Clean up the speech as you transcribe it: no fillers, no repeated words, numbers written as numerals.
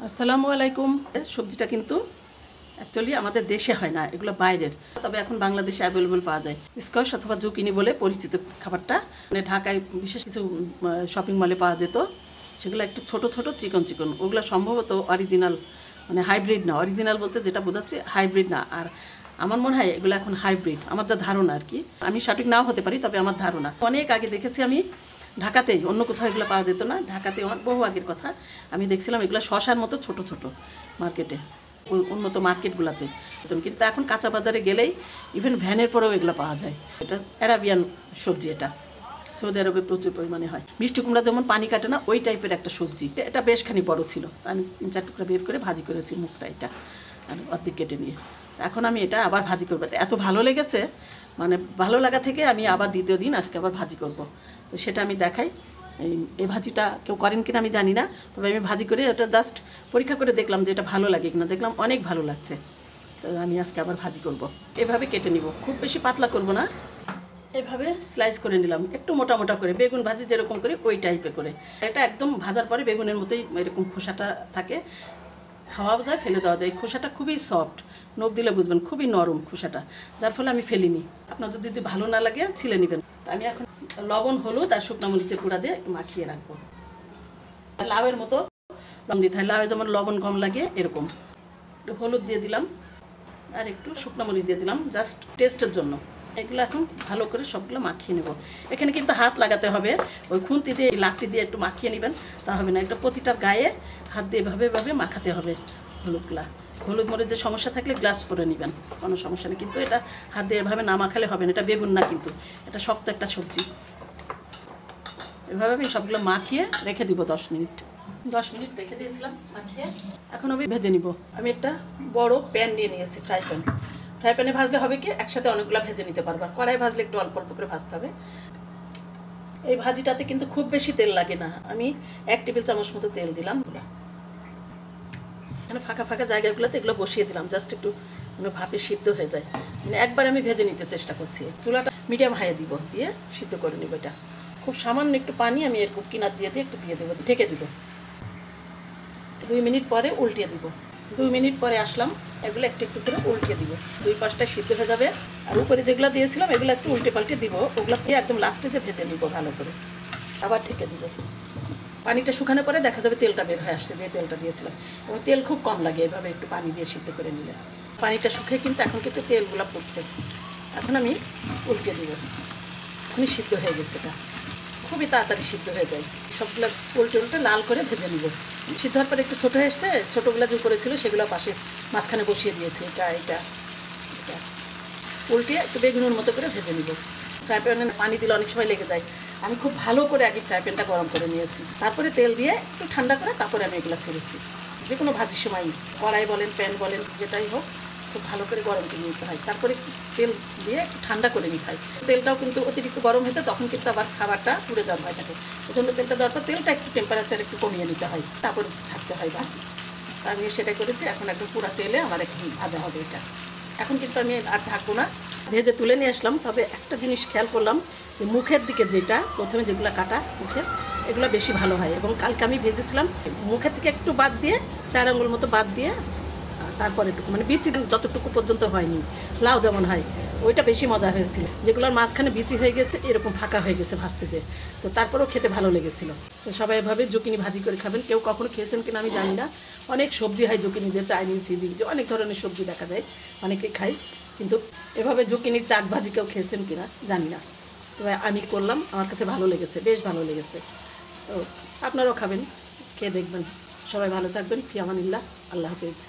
আসসালামু আলাইকুম। সবজিটা কিন্তু অ্যাকচুয়ালি আমাদের দেশে হয় না, এগুলো বাইরের, তবে এখন বাংলাদেশে অ্যাভেলেবল পাওয়া যায়। স্কোয়াশ অথবা জুকিনি বলে পরিচিত খাবারটা, মানে ঢাকায় বিশেষ কিছু শপিং মলে পাওয়া যেত। সেগুলো একটু ছোট ছোট চিকন চিকন, ওগুলো সম্ভবত অরিজিনাল, মানে হাইব্রিড না। অরিজিনাল বলতে যেটা বোঝাচ্ছে হাইব্রিড না। আর আমার মনে হয় এগুলো এখন হাইব্রিড, আমার যা ধারণা আর কি। আমি সঠিক নাও হতে পারি, তবে আমার ধারণা। অনেক আগে দেখেছি আমি ঢাকাতেই, অন্য কোথাও এগুলো পাওয়া যেত না। ঢাকাতে বহু আগের কথা আমি দেখছিলাম এগুলো শশার মতো ছোট ছোট মার্কেটে, উন্নত মার্কেটগুলোতে। কিন্তু এখন কাঁচা বাজারে গেলেই ইভেন ভ্যানের পরেও এগুলো পাওয়া যায়। এটা অ্যারাবিয়ান সবজি, এটা সৌদি আরবে প্রচুর পরিমাণে হয়। মিষ্টি কুমড়া যেমন পানি কাটে না, ওই টাইপের একটা সবজি। এটা বেশখানি বড় ছিল, আমি 3-4 টুকরা বের করে ভাজি করেছি মুখটা, এটা আর অর্ধেক কেটে নিয়ে। এখন আমি এটা আবার ভাজি করবো, এত ভালো লেগেছে, মানে ভালো লাগা থেকে আমি আবার দ্বিতীয় দিন আজকে আবার ভাজি করব। তো সেটা আমি দেখাই। এই ভাজিটা কেউ করেন কিনা আমি জানি না, তবে আমি ভাজি করে ওটা জাস্ট পরীক্ষা করে দেখলাম যে এটা ভালো লাগে কিনা। দেখলাম অনেক ভালো লাগছে, তো আমি আজকে আবার ভাজি করব। এভাবে কেটে নিব, খুব বেশি পাতলা করব না, এভাবে স্লাইস করে নিলাম, একটু মোটা মোটা করে, বেগুন ভাজি যেরকম করে ওই টাইপে করে। এটা একদম ভাজার পরে বেগুনের মতোই এরকম খোসাটা থাকে, খাওয়াও যায়, ফেলে দেওয়া যায়। খোসাটা খুবই সফট, নখ দিলে বুঝবেন খুবই নরম খোসাটা, যার ফলে আমি ফেলিনি। আপনার যদি ভালো না লাগে ছিলে নেবেন। আমি এখন লবণ, হলুদ আর শুকনো মরিচের গুঁড়া দিয়ে একটু মাখিয়ে রাখবো। লাউয়ের মতো লবণ দিতে হয়, লাউয়ে যেমন লবণ কম লাগে এরকম। একটু হলুদ দিয়ে দিলাম আর একটু শুকনো মরিচ দিয়ে দিলাম, জাস্ট টেস্টের জন্য। এগুলো এখন ভালো করে সবগুলো মাখিয়ে নেব। এখানে কিন্তু হাত লাগাতে হবে, ওই খুন্তি দিয়ে লাকড়ি দিয়ে একটু মাখিয়ে নেবেন, তা হবে না। একটা প্রতিটার গায়ে হাত দিয়ে এভাবে এভাবে মাখাতে হবে হলুদগুলা। হলুদ মরিচের সমস্যা থাকলে গ্লাস করে নেবেন, কোনো সমস্যা নেই। কিন্তু এটা হাত দিয়ে এভাবে না মাখালে হবে না, এটা বেগুন না, কিন্তু এটা শক্ত একটা সবজি। এভাবে আমি সবগুলো মাখিয়ে রেখে দিব 10 মিনিট। 10 মিনিট রেখে দিয়েছিলাম মাখিয়ে। এখন আমি ভেজে নিব। আমি একটা বড় প্যান নিয়ে নিয়েছি, ফ্রাই প্যান। ফ্রাই প্যানে ভাজলে হবে কি, একসাথে অনেকগুলো ভেজে নিতে পারবো। আর কড়াই ভাজলে একটু অল্প অল্প করে ভাজতে হবে। এই ভাজিটাতে কিন্তু খুব বেশি তেল লাগে না, আমি 1 টেবিল চামচ মতো তেল দিলাম। এখানে ফাঁকা ফাঁকা জায়গাগুলোতে এগুলো বসিয়ে দিলাম, জাস্ট একটু মানে ভাপে সিদ্ধ হয়ে যায়। মানে একবার আমি ভেজে নিতে চেষ্টা করছি। চুলাটা মিডিয়াম হাইয়ে দিব, দিয়ে সিদ্ধ করে নিব। এটা খুব সামান্য একটু পানি আমি এরকম কিনার দিয়ে একটু দিয়ে দেবো, ঢেকে দিব। 2 মিনিট পরে উল্টিয়ে দিব। 2 মিনিট পরে আসলাম, এগুলো একটু একটু করে উল্টে দিব। 2 পাশটা সিদ্ধ হয়ে যাবে। আর উপরে যেগুলো দিয়েছিলাম এগুলো একটু উল্টে পাল্টে দিব, ওগুলো দিয়ে একদম লাস্টে যে ভেজে নিব ভালো করে। আবার ঢেকে দিব। পানিটা শুকানোর পরে দেখা যাবে তেলটা বের হয়ে আসছে, যে তেলটা দিয়েছিলাম। এবং তেল খুব কম লাগে এভাবে একটু পানি দিয়ে সিদ্ধ করে নিলে। পানিটা শুকিয়ে কিন্তু এখন কিন্তু তেলগুলো ফুটছে। এখন আমি উল্টে দিব। আমি সিদ্ধ হয়ে গেছে, এটা খুবই তাড়াতাড়ি সিদ্ধ হয়ে যায়। সবগুলো উল্টে উল্টে লাল করে ভেজে নিব। সিদ্ধ হওয়ার পরে একটু ছোটো হয়ে এসছে, ছোটোগুলো যে করেছিল সেগুলো পাশে মাঝখানে বসিয়ে দিয়েছি। এটা এটা এটা উল্টে একটু বেগুনের মতো করে ভেজে নিব। ফ্রাই প্যানে পানি দিলে অনেক সময় লেগে যায়। আমি খুব ভালো করে আগে ফ্রাই প্যানটা গরম করে নিয়েছি, তারপরে তেল দিয়ে একটু ঠান্ডা করে তারপরে আমি এগুলো ছেড়েছি। যে কোনো ভাজির সময় কড়াই বলেন, প্যান বলেন, যেটাই হোক খুব ভালো করে গরম করে নিতে হয়। তারপরে তেল দিয়ে একটু ঠান্ডা করে নিতে হয়। তেলটাও কিন্তু অতিরিক্ত গরম হতে তখন কিন্তু আবার খাবারটা পুড়ে যাওয়ার ভয় থাকে। ওই জন্য তেলটা দেওয়ার পর তেলটা একটু টেম্পারেচার একটু কমিয়ে নিতে হয়, তারপর ছাড়তে হয় ভাজি। আমি সেটাই করেছি। এখন একদম পুরো তেলে আমার এখন ভাজা হবে এটা। এখন কিন্তু আমি আর ঢাকবো না, ভেজে তুলে নিয়ে আসলাম। তবে একটা জিনিস খেয়াল করলাম, যে মুখের দিকে যেটা প্রথমে যেগুলো কাটা মুখের, এগুলো বেশি ভালো হয়। এবং কালকে আমি ভেজেছিলাম মুখের থেকে একটু বাদ দিয়ে, 4 আঙ্গুল মতো বাদ দিয়ে, তারপর একটু মানে বিচি যতটুকু পর্যন্ত হয়নি, লাউ যেমন হয় ওইটা বেশি মজা হয়েছিল। যেগুলোর মাঝখানে বিচি হয়ে গেছে, এরকম ফাঁকা হয়ে গেছে ভাজতে যে, তো তারপরেও খেতে ভালো লেগেছিলো। তো সবাই এভাবে জুকিনি ভাজি করে খাবেন। কেউ কখনো খেয়েছেন কিনা আমি জানি না। অনেক সবজি হয় জুকিনি দিয়ে, চাইনিজ, চিজি, অনেক ধরনের সবজি দেখা যায়, অনেকে খাই। কিন্তু এভাবে জুকিনির চাক ভাজি কেউ খেয়েছেন কিনা জানি না। তবে আমি করলাম, আমার কাছে ভালো লেগেছে, বেশ ভালো লেগেছে। তো আপনারাও খাবেন, খেয়ে দেখবেন। সবাই ভালো থাকবেন। ফি আমানিল্লাহ, আল্লাহ হাফেজ।